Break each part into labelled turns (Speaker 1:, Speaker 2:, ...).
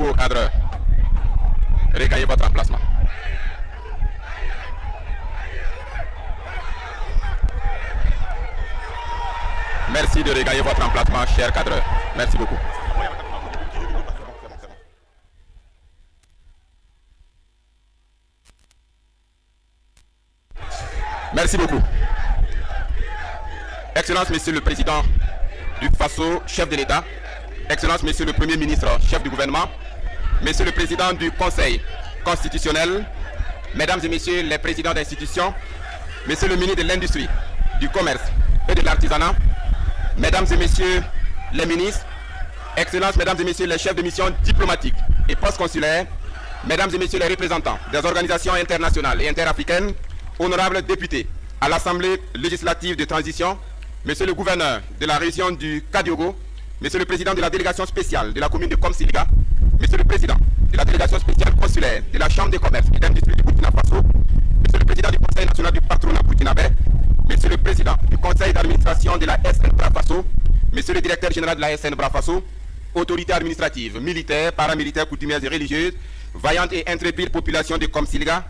Speaker 1: beaucoup, cadre. Regagnez votre emplacement. Merci de regagner votre emplacement, cher cadre. Merci beaucoup. Merci beaucoup. Excellence, Monsieur le Président du FASO, chef de l'État. Excellence, Monsieur le Premier ministre, chef du gouvernement. Monsieur le Président du Conseil constitutionnel. Mesdames et Messieurs les présidents d'institutions. Monsieur le ministre de l'Industrie, du Commerce et de l'Artisanat. Mesdames et Messieurs les ministres. Excellences, Mesdames et Messieurs les chefs de mission diplomatiques et post-consulaires. Mesdames et Messieurs les représentants des organisations internationales et interafricaines. Honorables députés à l'Assemblée législative de transition, Monsieur le gouverneur de la région du Kadiogo, Monsieur le président de la délégation spéciale de la commune de Komsiliga, Monsieur le président de la délégation spéciale consulaire de la Chambre de commerce et d'industrie du Burkina Faso, Monsieur le président du Conseil national du patronat burkinabé, Monsieur le président du conseil d'administration de la SN Brafaso, Monsieur le directeur général de la SN Brafaso, autorités administratives, militaires, paramilitaires, coutumières et religieuses, vaillantes et intrépides populations de Komsiliga,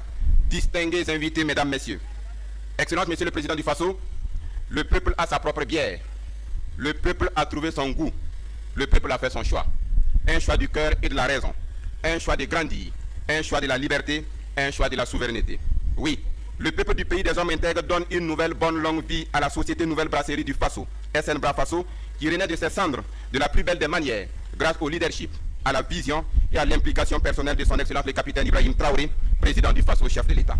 Speaker 1: distingués invités, mesdames, messieurs. Excellence, Monsieur le Président du Faso, le peuple a sa propre bière. Le peuple a trouvé son goût. Le peuple a fait son choix. Un choix du cœur et de la raison. Un choix de grandir. Un choix de la liberté. Un choix de la souveraineté. Oui, le peuple du pays des hommes intègres donne une nouvelle bonne longue vie à la société Nouvelle Brasserie du Faso, SN Brafaso, qui renaît de ses cendres de la plus belle des manières, grâce au leadership, à la vision et à l'implication personnelle de son Excellence le capitaine Ibrahim Traoré, président du Faso, chef de l'État.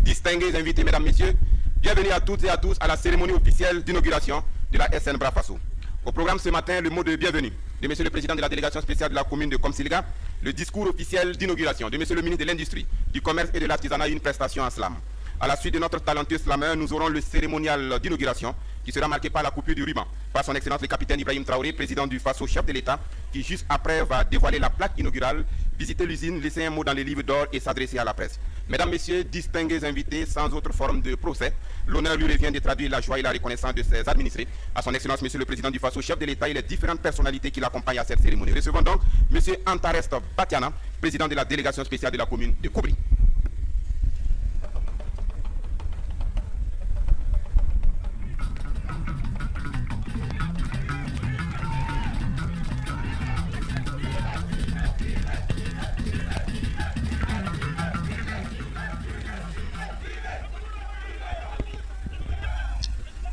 Speaker 1: Distingués invités, mesdames, messieurs, bienvenue à toutes et à tous à la cérémonie officielle d'inauguration de la SN Brafaso. Au programme ce matin, le mot de bienvenue de Monsieur le Président de la délégation spéciale de la commune de Komsiliga, le discours officiel d'inauguration de Monsieur le ministre de l'Industrie, du Commerce et de l'Artisanat, une prestation en slam. À la suite de notre talentueux slameur, nous aurons le cérémonial d'inauguration qui sera marqué par la coupure du ruban par son Excellence le capitaine Ibrahim Traoré, président du Faso, chef de l'État, qui juste après va dévoiler la plaque inaugurale, visiter l'usine, laisser un mot dans les livres d'or et s'adresser à la presse. Mesdames, Messieurs, distingués invités, sans autre forme de procès, l'honneur lui revient de traduire la joie et la reconnaissance de ses administrés à son Excellence Monsieur le Président du Faso, chef de l'État et les différentes personnalités qui l'accompagnent à cette cérémonie. Recevons donc Monsieur Antarest Batiana, président de la délégation spéciale de la commune de Koubri.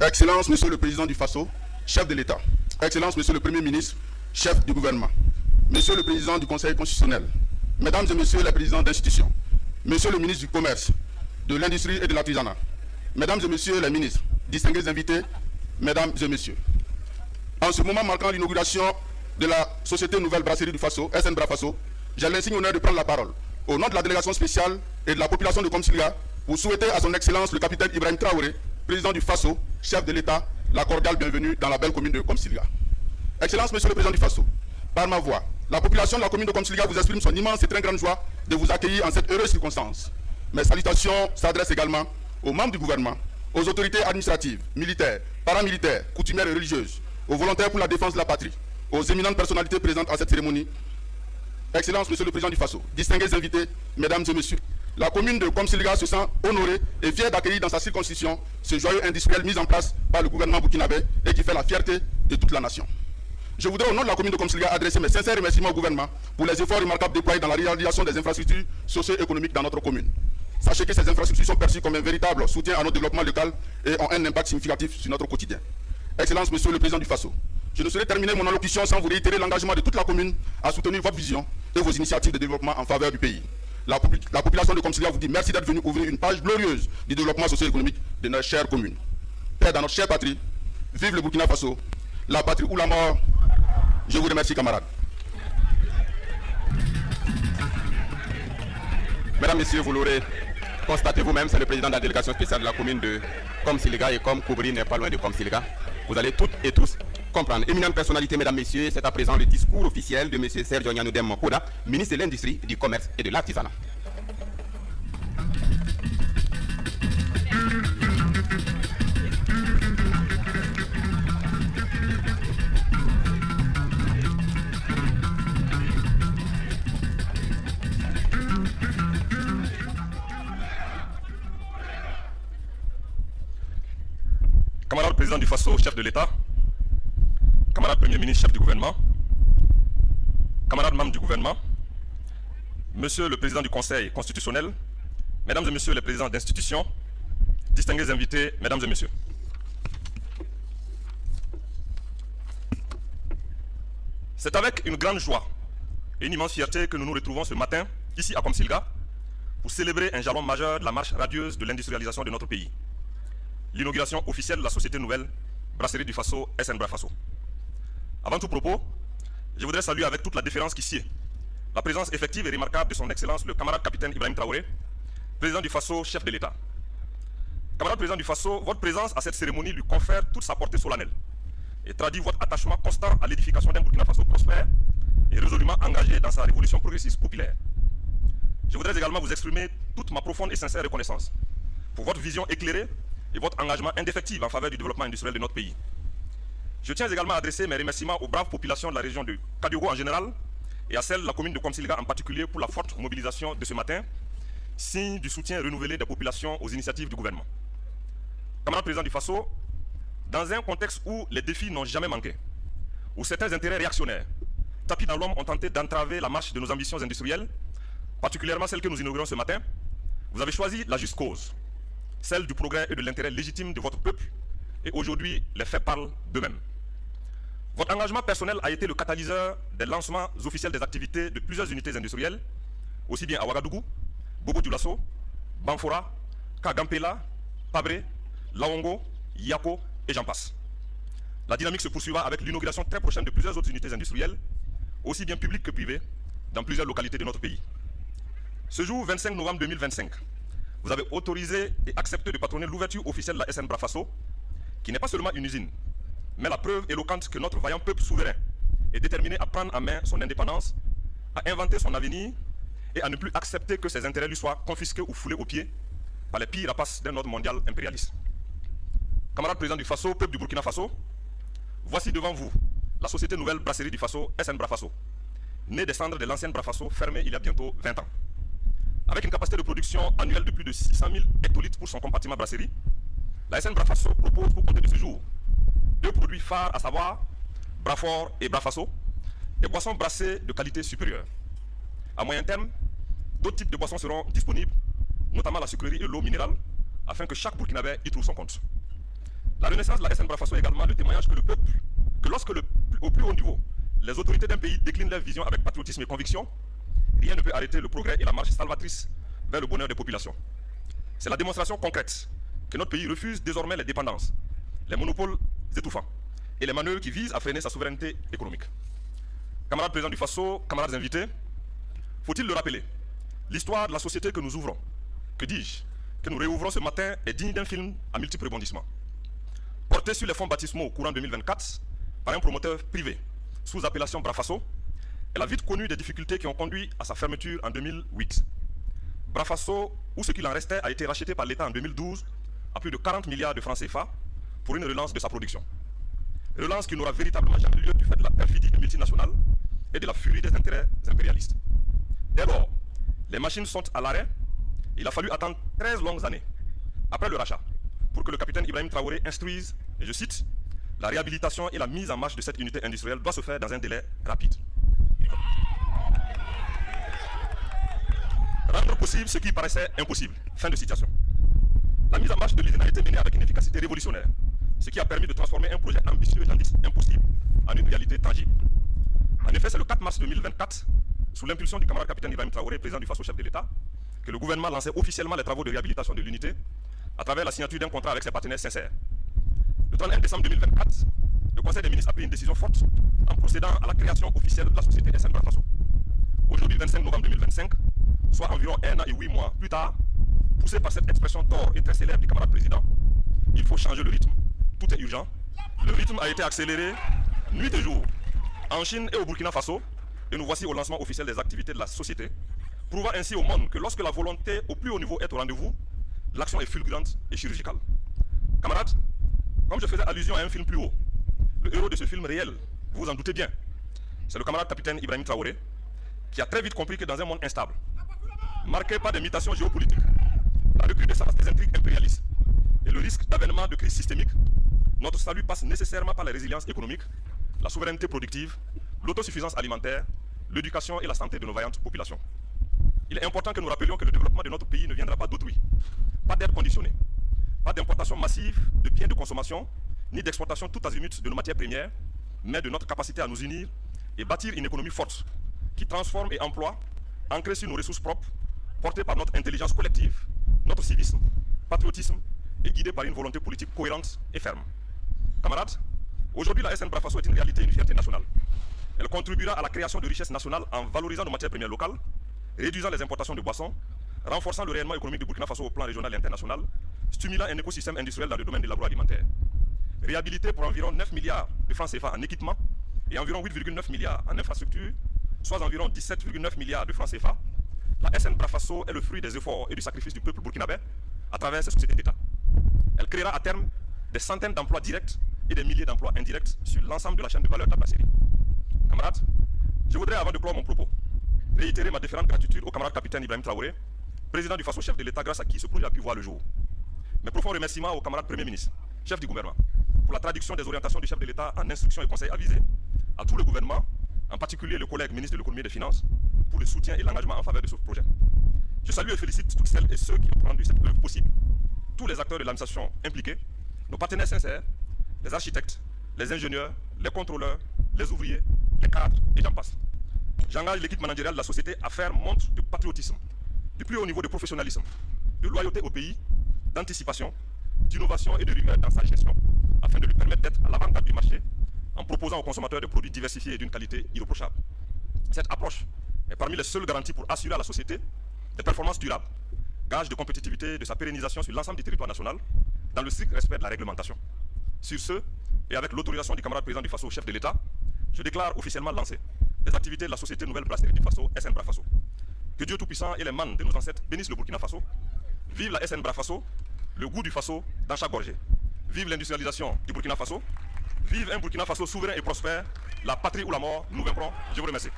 Speaker 2: Excellence, Monsieur le Président du Faso, chef de l'État. Excellence, Monsieur le Premier ministre, chef du gouvernement. Monsieur le Président du Conseil constitutionnel. Mesdames et Messieurs les présidents d'institutions. Monsieur le ministre du Commerce, de l'Industrie et de l'Artisanat. Mesdames et Messieurs les ministres, distingués invités, Mesdames et Messieurs. En ce moment marquant l'inauguration de la Société Nouvelle Brasserie du Faso, SN Brafaso, j'ai l'insigne honneur de prendre la parole au nom de la délégation spéciale et de la population de Komsiliga pour souhaiter à son Excellence le capitaine Ibrahim Traoré, président du Faso, chef de l'État, la cordiale bienvenue dans la belle commune de Komsiliga. Excellence, Monsieur le Président du Faso, par ma voix, la population de la commune de Komsiliga vous exprime son immense et très grande joie de vous accueillir en cette heureuse circonstance. Mes salutations s'adressent également aux membres du gouvernement, aux autorités administratives, militaires, paramilitaires, coutumières et religieuses, aux volontaires pour la défense de la patrie, aux éminentes personnalités présentes à cette cérémonie. Excellence, Monsieur le Président du Faso, distingués invités, Mesdames et Messieurs, la commune de Komsiliga se sent honorée et fière d'accueillir dans sa circonscription ce joyau industriel mis en place par le gouvernement burkinabé et qui fait la fierté de toute la nation. Je voudrais au nom de la commune de Komsiliga adresser mes sincères remerciements au gouvernement pour les efforts remarquables déployés dans la réalisation des infrastructures socio-économiques dans notre commune. Sachez que ces infrastructures sont perçues comme un véritable soutien à notre développement local et ont un impact significatif sur notre quotidien. Excellence, Monsieur le Président du Faso, je ne saurais terminer mon allocution sans vous réitérer l'engagement de toute la commune à soutenir votre vision et vos initiatives de développement en faveur du pays. La population de Komsiliga vous dit merci d'être venu ouvrir une page glorieuse du développement socio-économique de notre chère commune. Père dans notre chère patrie, vive le Burkina Faso, la patrie ou la mort. Je vous remercie, camarades.
Speaker 1: Mesdames, Messieurs, vous l'aurez constaté vous-même, c'est le président de la délégation spéciale de la commune de Komsiliga et comme Koubri n'est pas loin de Komsiliga, vous allez toutes et tous comprendre. Éminente personnalité, mesdames, messieurs, c'est à présent le discours officiel de M. Sergio Nyannoudem Koda, ministre de l'Industrie, du Commerce et de l'Artisanat.
Speaker 3: président du Faso, chef de l'État, camarade Premier ministre, chef du gouvernement, camarades membres du gouvernement, Monsieur le Président du Conseil constitutionnel, Mesdames et Messieurs les présidents d'institutions, distingués invités, Mesdames et Messieurs. C'est avec une grande joie et une immense fierté que nous nous retrouvons ce matin, ici à Komsilga, pour célébrer un jalon majeur de la marche radieuse de l'industrialisation de notre pays. L'inauguration officielle de la société nouvelle Brasserie du Faso, SN Bra Faso. Avant tout propos, je voudrais saluer avec toute la déférence qui sied la présence effective et remarquable de son Excellence le camarade capitaine Ibrahim Traoré, président du Faso, chef de l'État. Camarade président du Faso, votre présence à cette cérémonie lui confère toute sa portée solennelle et traduit votre attachement constant à l'édification d'un Burkina Faso prospère et résolument engagé dans sa révolution progressiste populaire. Je voudrais également vous exprimer toute ma profonde et sincère reconnaissance pour votre vision éclairée et votre engagement indéfectible en faveur du développement industriel de notre pays. Je tiens également à adresser mes remerciements aux braves populations de la région de Kadiogo en général et à celle de la commune de Komsilga en particulier pour la forte mobilisation de ce matin, signe du soutien renouvelé des populations aux initiatives du gouvernement. Camarade président du Faso, dans un contexte où les défis n'ont jamais manqué, où certains intérêts réactionnaires, tapis dans l'homme, ont tenté d'entraver la marche de nos ambitions industrielles, particulièrement celles que nous inaugurons ce matin, vous avez choisi la juste cause, celle du progrès et de l'intérêt légitime de votre peuple, et aujourd'hui, les faits parlent d'eux-mêmes. Votre engagement personnel a été le catalyseur des lancements officiels des activités de plusieurs unités industrielles, aussi bien à Ouagadougou, Bobo Dioulasso, Banfora, Kagampela, Pabré, Laongo, Yako et j'en passe. La dynamique se poursuivra avec l'inauguration très prochaine de plusieurs autres unités industrielles, aussi bien publiques que privées, dans plusieurs localités de notre pays. Ce jour 25 novembre 2025, vous avez autorisé et accepté de patronner l'ouverture officielle de la SN Bra Faso, qui n'est pas seulement une usine, mais la preuve éloquente que notre vaillant peuple souverain est déterminé à prendre en main son indépendance, à inventer son avenir et à ne plus accepter que ses intérêts lui soient confisqués ou foulés aux pieds par les pires rapaces d'un ordre mondial impérialiste. Camarade président du Faso, peuple du Burkina Faso, voici devant vous la société nouvelle Brasserie du Faso, SN Bra Faso, née des cendres de l'ancienne Bra Faso, fermée il y a bientôt 20 ans. Avec une capacité de production annuelle de plus de 600 000 hectolitres pour son compartiment brasserie, la SN Bra Faso propose pour compter de ce jour deux produits phares, à savoir Brafort et Brafaso, des boissons brassées de qualité supérieure. À moyen terme, d'autres types de boissons seront disponibles, notamment la sucrerie et l'eau minérale, afin que chaque Burkinabé y trouve son compte. La renaissance de la SN Bra Faso est également le témoignage que le peuple, que lorsque au plus haut niveau, les autorités d'un pays déclinent leur vision avec patriotisme et conviction, rien ne peut arrêter le progrès et la marche salvatrice vers le bonheur des populations. C'est la démonstration concrète que notre pays refuse désormais les dépendances, les monopoles étouffants et les manœuvres qui visent à freiner sa souveraineté économique. Camarades présidents du Faso, camarades invités, faut-il le rappeler, l'histoire de la société que nous ouvrons, que dis-je, que nous réouvrons ce matin est digne d'un film à multiples rebondissements. Porté sur les fonds baptismaux courant 2024 par un promoteur privé sous appellation Bra Faso, elle a vite connu des difficultés qui ont conduit à sa fermeture en 2008. Bra Faso, ou ce qu'il en restait, a été racheté par l'État en 2012 à plus de 40 milliards de francs CFA pour une relance de sa production. Relance qui n'aura véritablement jamais lieu du fait de la perfidie des multinationales et de la furie des intérêts impérialistes. Dès lors, les machines sont à l'arrêt. Il a fallu attendre 13 longues années après le rachat pour que le capitaine Ibrahim Traoré instruise, et je cite, la réhabilitation et la mise en marche de cette unité industrielle doit se faire dans un délai rapide. Rendre possible ce qui paraissait impossible. Fin de citation. La mise en marche de l'usine a été menée avec une efficacité révolutionnaire, ce qui a permis de transformer un projet ambitieux, jadis impossible, en une réalité tangible. En effet, c'est le 4 mars 2024, sous l'impulsion du camarade capitaine Ibrahim Traoré, président du Faso, chef de l'État, que le gouvernement lançait officiellement les travaux de réhabilitation de l'unité à travers la signature d'un contrat avec ses partenaires sincères. Le 31 décembre 2024, le Conseil des ministres a pris une décision forte en procédant à la création officielle de la société SN Bra Faso. Aujourd'hui, 25 novembre 2025, soit environ 1 an et 8 mois plus tard, poussé par cette expression d'or et très célèbre du camarade président, il faut changer le rythme. Tout est urgent. Le rythme a été accéléré nuit et jour en Chine et au Burkina Faso, et nous voici au lancement officiel des activités de la société, prouvant ainsi au monde que lorsque la volonté au plus haut niveau est au rendez-vous, l'action est fulgurante et chirurgicale. Camarades, comme je faisais allusion à un film plus haut, le héros de ce film réel, vous vous en doutez bien, c'est le camarade capitaine Ibrahim Traoré, qui a très vite compris que dans un monde instable, marqué par des mutations géopolitiques, la recrudescence des intrigues impérialistes et le risque d'avènement de crises systémiques, Notre salut passe nécessairement par la résilience économique, la souveraineté productive, l'autosuffisance alimentaire, l'éducation et la santé de nos vaillantes populations. Il est important que nous rappelions que le développement de notre pays ne viendra pas d'autrui, pas d'aide conditionnée, pas d'importation massive de biens de consommation, ni d'exportation tout azimut de nos matières premières, mais de notre capacité à nous unir et bâtir une économie forte qui transforme et emploie, ancrée sur nos ressources propres, portée par notre intelligence collective, notre civisme, patriotisme et guidée par une volonté politique cohérente et ferme. Camarades, aujourd'hui la SN Brafasso est une réalité et une fierté nationale. Elle contribuera à la création de richesses nationales en valorisant nos matières premières locales, réduisant les importations de boissons, renforçant le rayonnement économique du Burkina Faso au plan régional et international, stimulant un écosystème industriel dans le domaine de l'agroalimentaire. Réhabilitée pour environ 9 milliards de francs CFA en équipement et environ 8,9 milliards en infrastructure, soit environ 17,9 milliards de francs CFA, la SN Brafasso est le fruit des efforts et du sacrifice du peuple burkinabé à travers ses sociétés d'État. Elle créera à terme des centaines d'emplois directs et des milliers d'emplois indirects sur l'ensemble de la chaîne de valeur de la brasserie. Camarades, je voudrais, avant de clore mon propos, réitérer ma déférente gratitude au camarade capitaine Ibrahim Traoré, président du Faso, chef de l'État, grâce à qui ce projet a pu voir le jour. Mes profonds remerciements au camarade Premier ministre, chef du gouvernement, pour la traduction des orientations du chef de l'État en instructions et conseils avisés, à tout le gouvernement, en particulier le collègue ministre de l'économie et des finances, pour le soutien et l'engagement en faveur de ce projet. Je salue et félicite toutes celles et ceux qui ont rendu cette œuvre possible, tous les acteurs de l'administration impliqués, nos partenaires sincères, les architectes, les ingénieurs, les contrôleurs, les ouvriers, les cadres et j'en passe. J'engage l'équipe managériale de la société à faire montre de patriotisme, du plus haut niveau de professionnalisme, de loyauté au pays, d'anticipation, d'innovation et de rigueur dans sa gestion, afin de lui permettre d'être à l'avant-garde du marché en proposant aux consommateurs des produits diversifiés et d'une qualité irréprochable. Cette approche est parmi les seules garanties pour assurer à la société des performances durables, gage de compétitivité et de sa pérennisation sur l'ensemble du territoire national, dans le strict respect de la réglementation. Sur ce, et avec l'autorisation du camarade président du Faso, chef de l'État, je déclare officiellement lancé les activités de la société Nouvelle Brasserie du Faso, SN Brafasso. Que Dieu Tout-Puissant et les mânes de nos ancêtres bénissent le Burkina Faso. Vive la SN Brafasso, le goût du Faso dans chaque gorgée. Vive l'industrialisation du Burkina Faso. Vive un Burkina Faso souverain et prospère. La patrie ou la mort, nous vaincrons. Je vous remercie.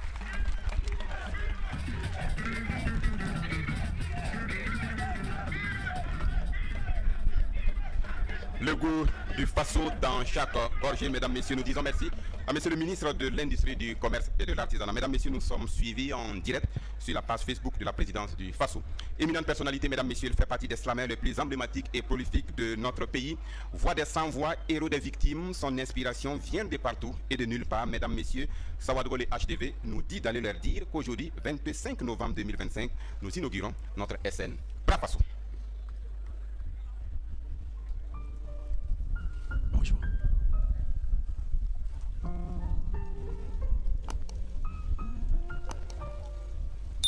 Speaker 1: Le goût du Faso dans chaque gorgée, mesdames, messieurs, nous disons merci à monsieur le ministre de l'Industrie, du Commerce et de l'Artisanat. Mesdames, messieurs, nous sommes suivis en direct sur la page Facebook de la présidence du Faso. Éminente personnalité, mesdames, messieurs, il fait partie des slameurs les plus emblématiques et prolifiques de notre pays. Voix des sans-voix, héros des victimes, son inspiration vient de partout et de nulle part. Mesdames, messieurs, Sawadgole HDV nous dit d'aller leur dire qu'aujourd'hui, 25 novembre 2025, nous inaugurons notre SN Brafasso.
Speaker 4: Bonjour.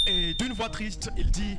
Speaker 4: Et d'une voix triste, il dit